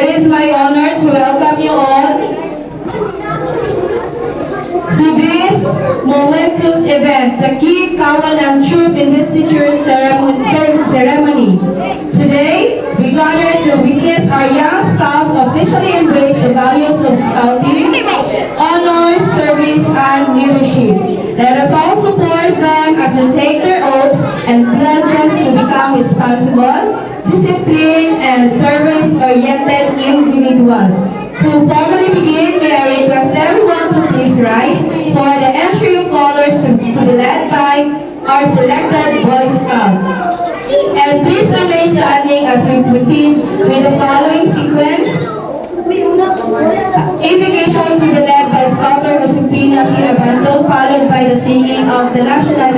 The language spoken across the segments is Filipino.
It is my honor to welcome you all to this momentous event, the Key Kawan and Troop Investiture Ceremony. Today, we gather to witness our young scouts officially embrace the values of scouting, honor, service, and leadership. Let us all support them as they take their oaths and pledges to become responsible, disciplined, and service-oriented individuals. To formally begin, may I request everyone to please rise for the entry of colors to be led by our selected Boy Scout. And please remain standing as we proceed with the following sequence. Invocation to be led by Scouter Josefina Sinabanto, followed by the singing of the national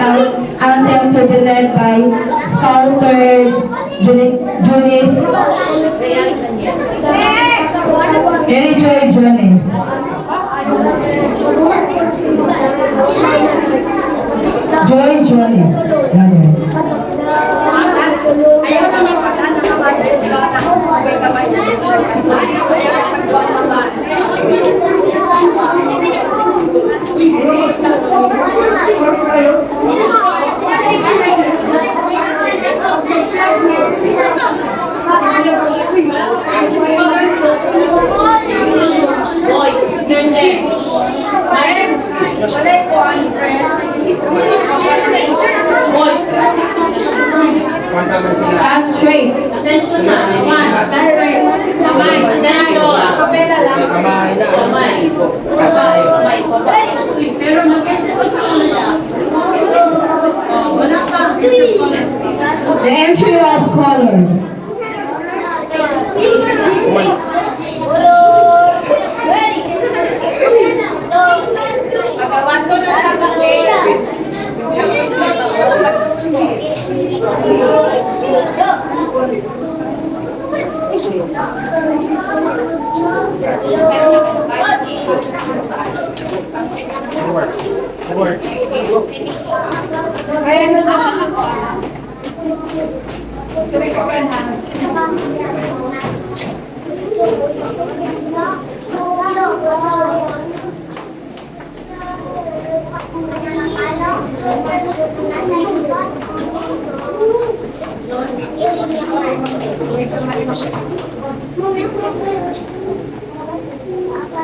anthem to be led by Scouter Junis Joy Jones. Joy Jones, rather. Ayaw naman pagkaan ng mga sila na may kamay na dito. Ayaw pagkuhan ng mga. Stand straight. Attention na. Stand straight. Kamay. Attention. Kapela lang. Kamay na. Kamay. Kamay. Kamay. Pero mag-attention ka muna siya. Wala pa. The entry of colors. Pagawas ko na sa kapela.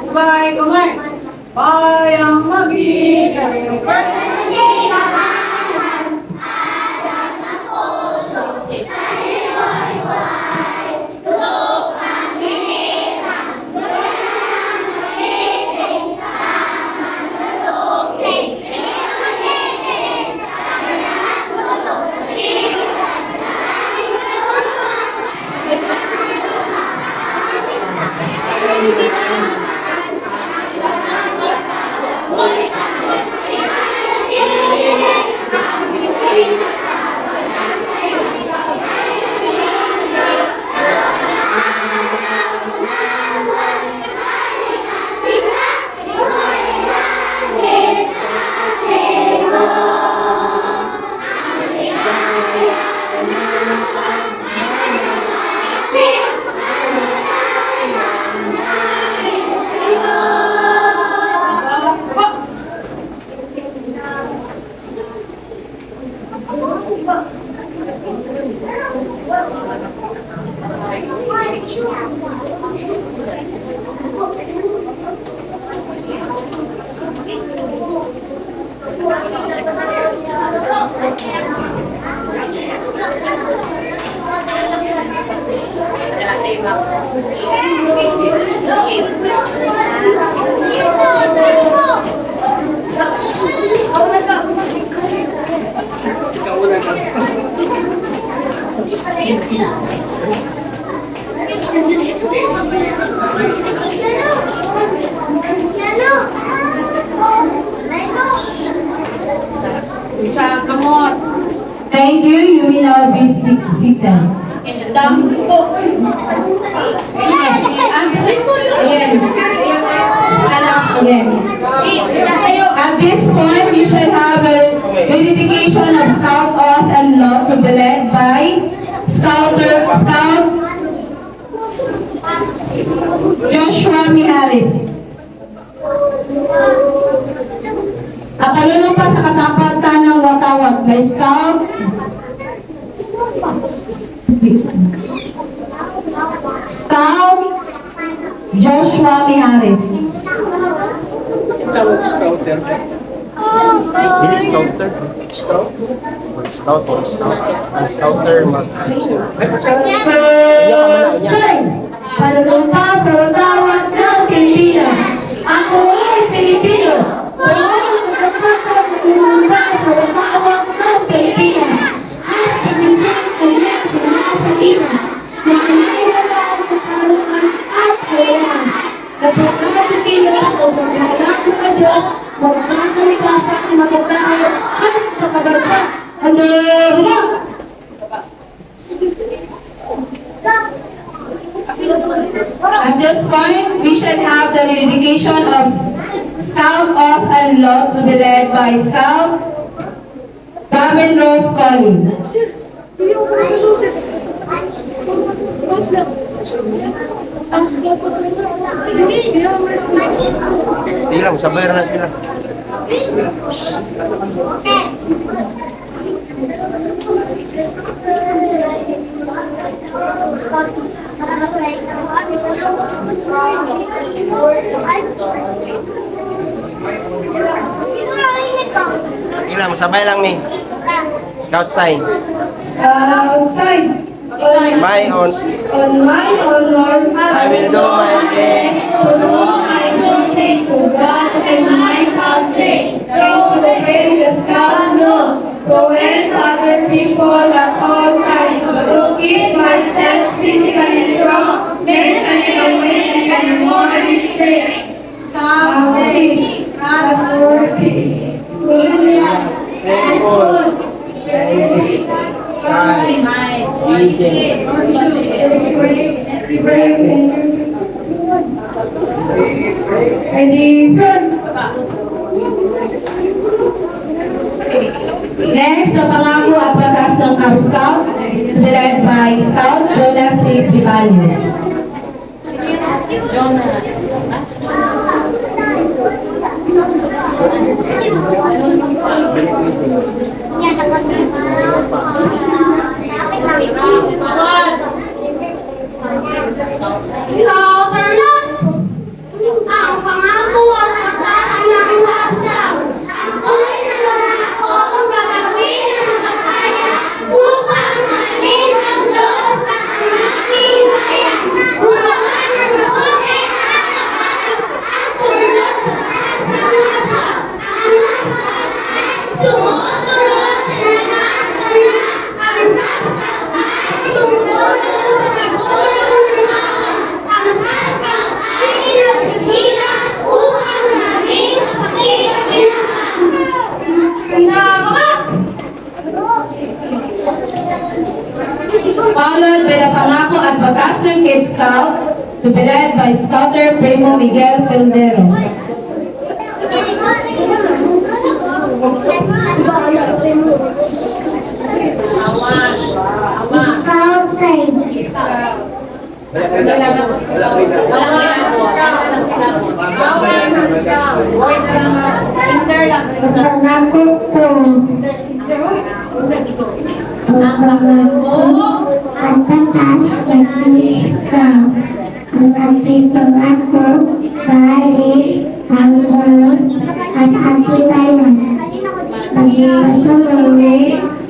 Bye, kumay. Bayang magiging. Isa kamot. Thank you. You may now be seated. Again. Stand up again. At this point, you should have a dedication of Scout Oath and Law to be led by Scout Joshua Mihalis. At kalulong pa sa katapatan ng Watawat by Scout Joshua Mihalis. Tawag scouter. Hindi scouter. Scout? Scout or scout? Ang scouter Sir, sa lumpa sa Watawat ng Pilipinas, ako ay Pilipino. Buong magkapatid ng lumpa sa Watawat ng Pilipinas at sa minsang kanyang sinasalitan na mayroon katarungan at kailangan. Nagpapatikilos ako sa kahalang mga Diyos, magkakaligtasan, magkakayo at pagkaganda. Hallelujah! At this point, we shall have the dedication of Scout of Unload to be led by Scout Gavin Rose Colley. Sige lang, sabay na sila. Sige lang, sabay lang mi. Scout sign. Sign. My own. On my honor, I will do my best to do my duty to God and my country, and to obey the Scout law, prevent other people at all times, to keep myself physically strong, mentally awake, and morally straight. Some days, trustworthy, faithful, Next, na pangako at batas ng Cub Scout, to be led by Scout Jonas C. Sibalius. Ang pangako at batas ng Cub Scout. Ako'y nangangako kung gagawin ang makakaya upang mahalin ang Diyos at ang ating bayan. Gumawa ng mabuti sa kapatid at sumunod sa taas ng mga Scout. Ang mga Scout ay sumusunod sa lahat ng ang Scout ay tumutulong sa pagsulong ng mga ang Scout ay inagsisila upang maging kapakinabangan. Followed by the pangako at batas ng Kid Scout, to be led by Scouter Primo Miguel Calderos. Scout sign. Pangako ko. Ang batas ng Scout. Ang ating pangako, bali ang Diyos at ating bayan. Maging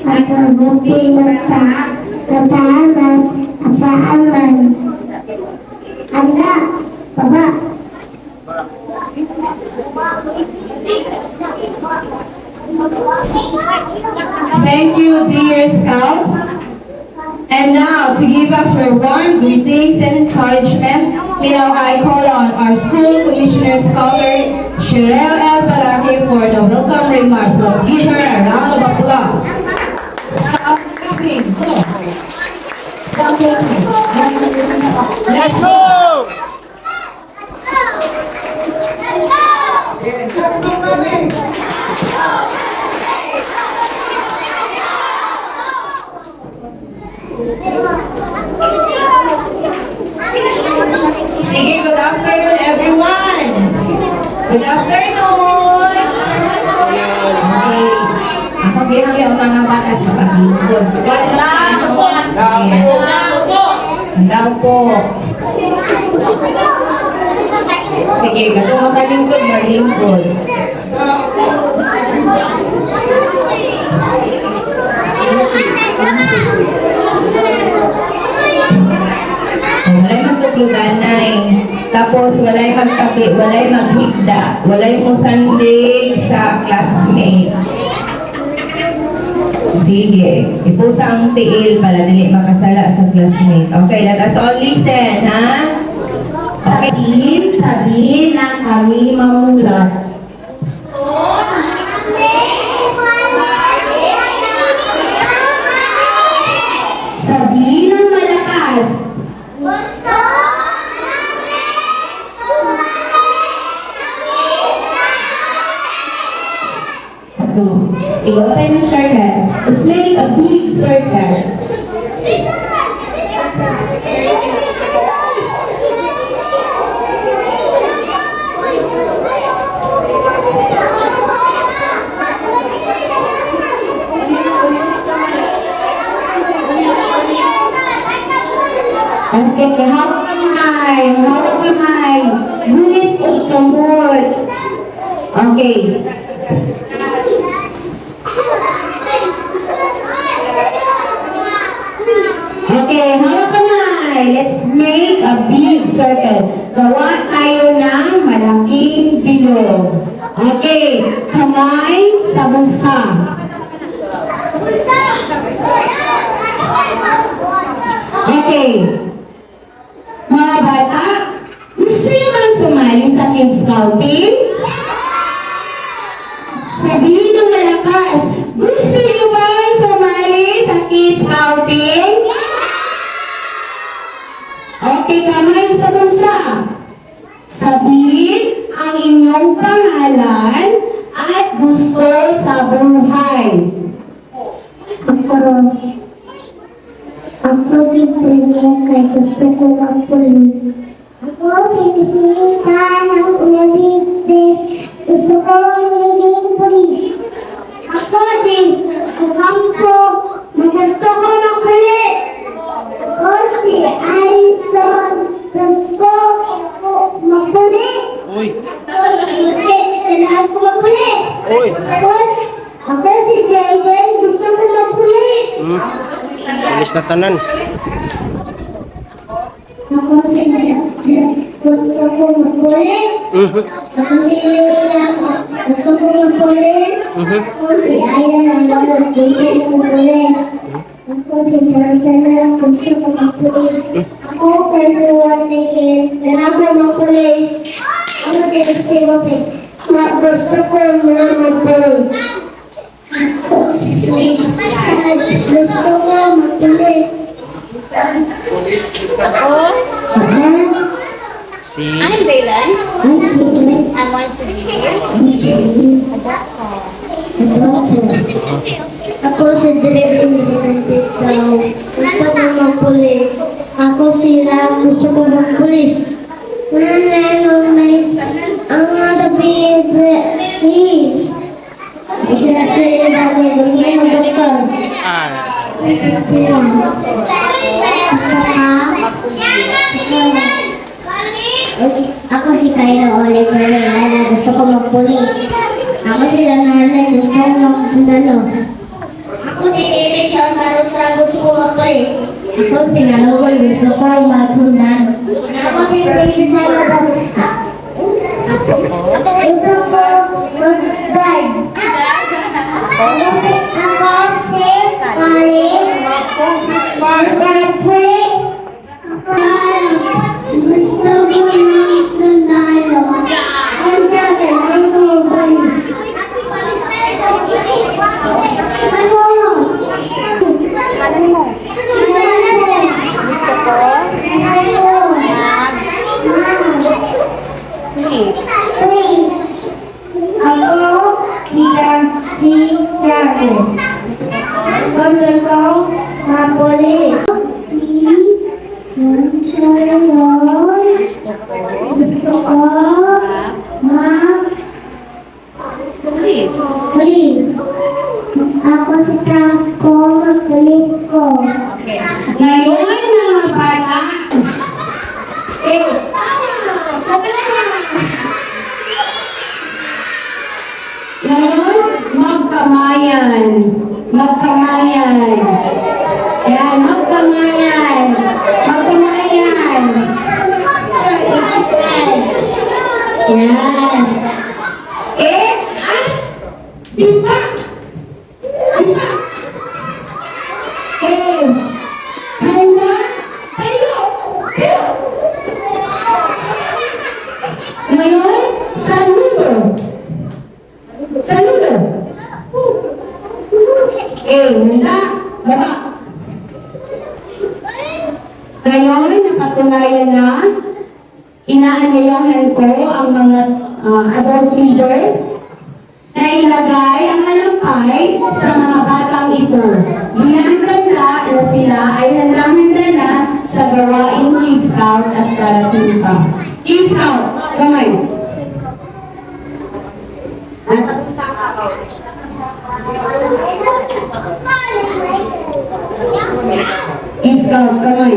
at mabuti kataanan at saaman. Anda, baba. Thank you, dear Scouts. And now, to give us your warm greetings and encouragement, now I call on our school commissioner Scouter, Sherelle L. Palaki, for the welcome remarks. Let's give her a round of applause. Scout Captain, go. Let's go! Sige, good afternoon everyone. Good afternoon. Okay. Ako ginagawa ang mga bata sa paglingkod. Squad lang. Daw po. Sige, katong makalingkod, maglingkod. Walay magtugluganay. Tapos walay magkape, walay maghigda, walay musandig sa classmate. Sige, ipusa ang tiil para dili makasala sa classmate. Okay, let us all listen, ha? Sabihin na kami mamulat. Sabihin ng malakas. Gusto namin sumali sa pizza. Ako, i-open yung circle. Let's make a big circle. Okay, hawak kamay. Gunit o kamot. Okay. Okay, hawak kamay. Let's make a big circle. Gawa tayo ng malaking bilog. Okay, kamay sa bulsa. Okay. Mga bata, gusto niyo bang sumali sa Kids Scouting? Sabihin ng malakas, gusto niyo bang sumali sa Kids Scouting? Okay, kamay sa bulsa. Sabihin ang inyong pangalan at gusto sa buhay. Ako si Pedro kay gusto ko magpulit. Ako si Sinita ng Sumaligdes. Gusto ko magiging pulis. Ako si Ocampo. Gusto ko magpulit. Ako si Alison. Gusto ko magpulit. Kailangan ko magpulit. Ako si Jaden. Gusto ko magpulit. Alis na tanan. Ako si Jack. Gusto ko magpulit. Ako si Leia. Gusto ko magpulit. Ako si Aya ng Lolo. Gusto ko magpulit. Ako si Tantana. Gusto ko magpulit. Ako kay Suwan Nikil. Kailangan ko magpulit. Ako si Timothy. Gusto ko magpulit. Gusto ko magpulit. Si I'm Daylan. I want to be Ako si Dre Gusto ko magpulis. Ako si Ram. Gusto ko magpulis. Ang mga please. Gusto ko mag-doktor. Ako si Cairo Oliver. Gusto ko magpulis. Ako si Lanarne. Gusto ko magsundalo. Ako si David John Marusa. Gusto ko magpulis. Ako si Nanugol. Gusto ko magsundalo. Ako si Princess Salvador. Gusto ko mag-drive. Ako si Karin. Mag-pulis. Gusto ko magsundalo. Ang dami. Ang tumabalis. Gusto ko please. Ako si Jackie. Gusto ko mapulis. Si Sanchoy. Gusto ko Please. mag-pulis. Ako si Franco, mag-pulis ko. Okay. Ngayon, mga bata, ngayon, magkamayan. Magkamayan. Yan, magkamayan. Magkamayan. Yan. Diba? Diba? Handa? Tayo! Tayo! Ngayon, saludo. Saludo. Handa. Baba. Ngayon, napatunayan na inaanyayahan ko ang mga adult leader na ilagay ang alampay sa mga batang ito. Bilang tanda na sila ay handang-handa na sa gawaing Kids Scout at darating pa. Kids Scout, kamay. Kids Scout, kamay.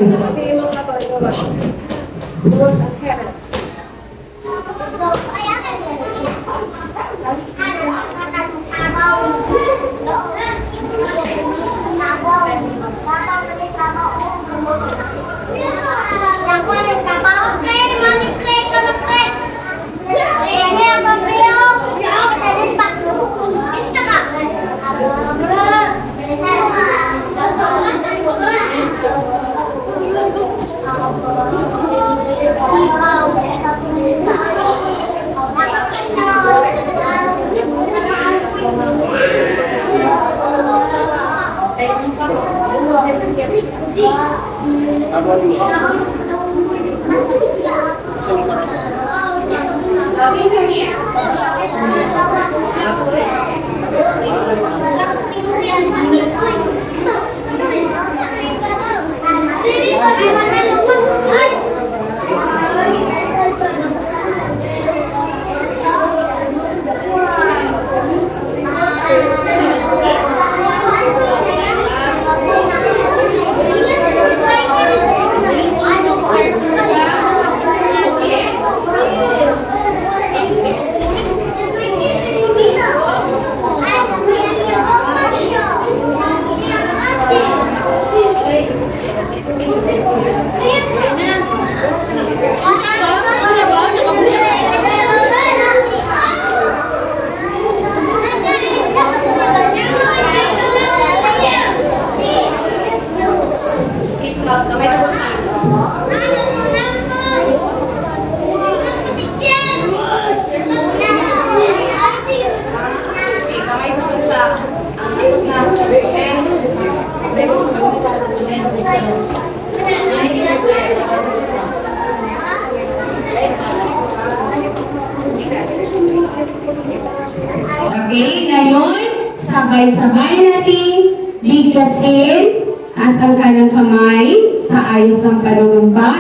Okay, ngayon, sabay-sabay natin bigkasin asang kanang kamay sa ayos ng panunumpa.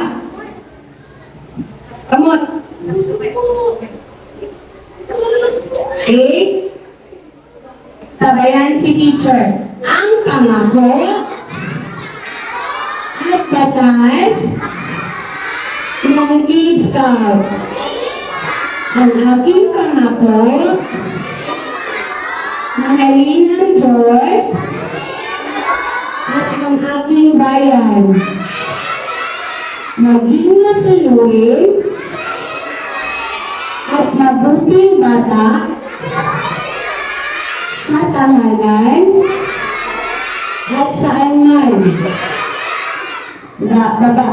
Kamot. Okay. Sabayan si teacher. Ang pangako at batas ng Kids Scout. Ang aking pangako, mahalin ng Diyos at ang aking bayan. Maging masunurin at mabuting bata sa tahanan at saan man. Baba.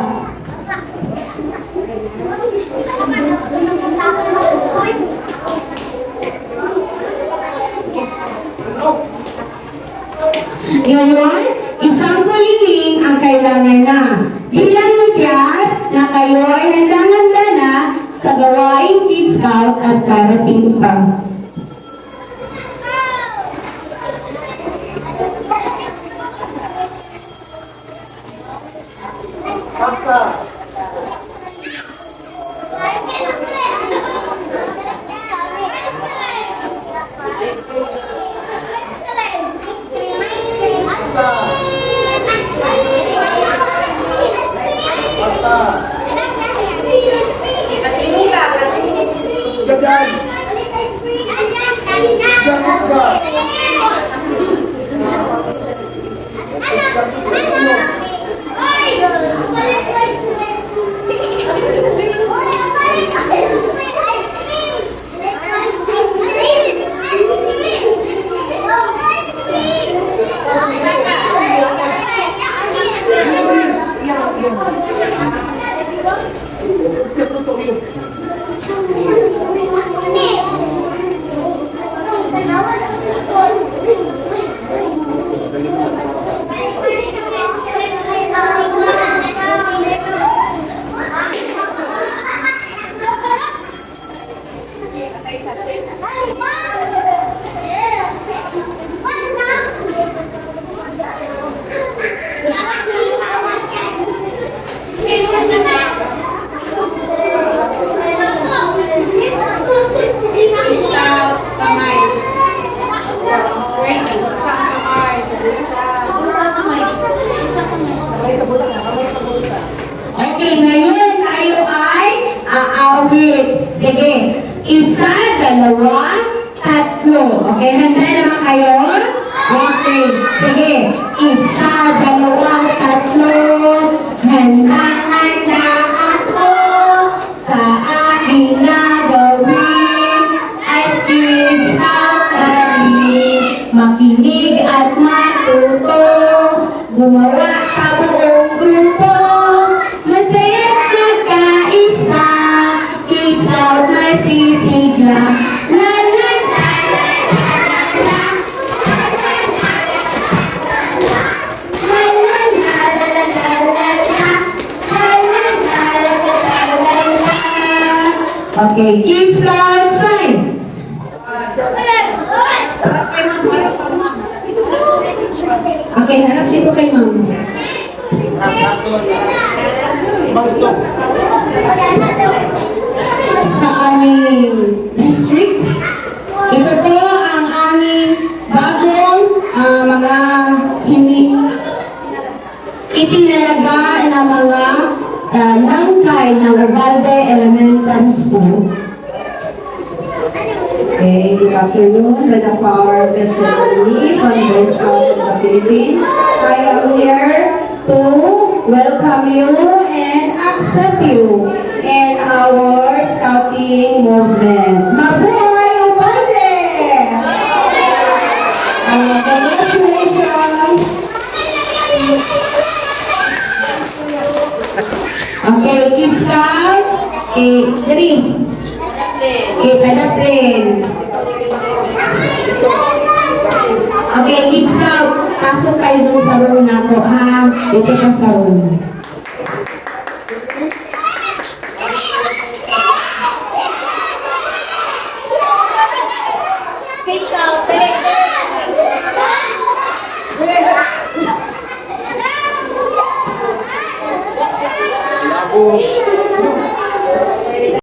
Ngayon, isang kuliling ang kailangan na. Bilang nagyat na kayo ay handang-handa na sa gawaing Kids Scout at darating pa. Okay, ngayon tayo ay aawit. Sige, isa, dalawa, tatlo. Okay, handa naman kayo? Okay, sige. Isa, dalawa, tatlo. Handa-handa ako sa aking gagawin. At kids out na rin. Makinig at matuto. Gumawa sa buong grupo. Masaya't magkaisa. Kids out masisigla. La la la la la la. La la la la la la la la. La la la la la la la la. Okay, kids out sign. Okay, harap dito kay ma'am. Sa aming district, ito po ang aming bagong mga itinalaga na mga langkay ng Ubalde Elementary School. Okay, good afternoon. By the power vested in me from the Scout of the Philippines, I am here to welcome you and accept you in our scouting movement. Mabuhay Ubalde! Congratulations! Okay, kids scout. Okay, 3. Okay, padaplin. Okay, kids scout. Pasok kayo dun sa room na to, ha? Dito ka sa room. Peace out. Dali. Labo.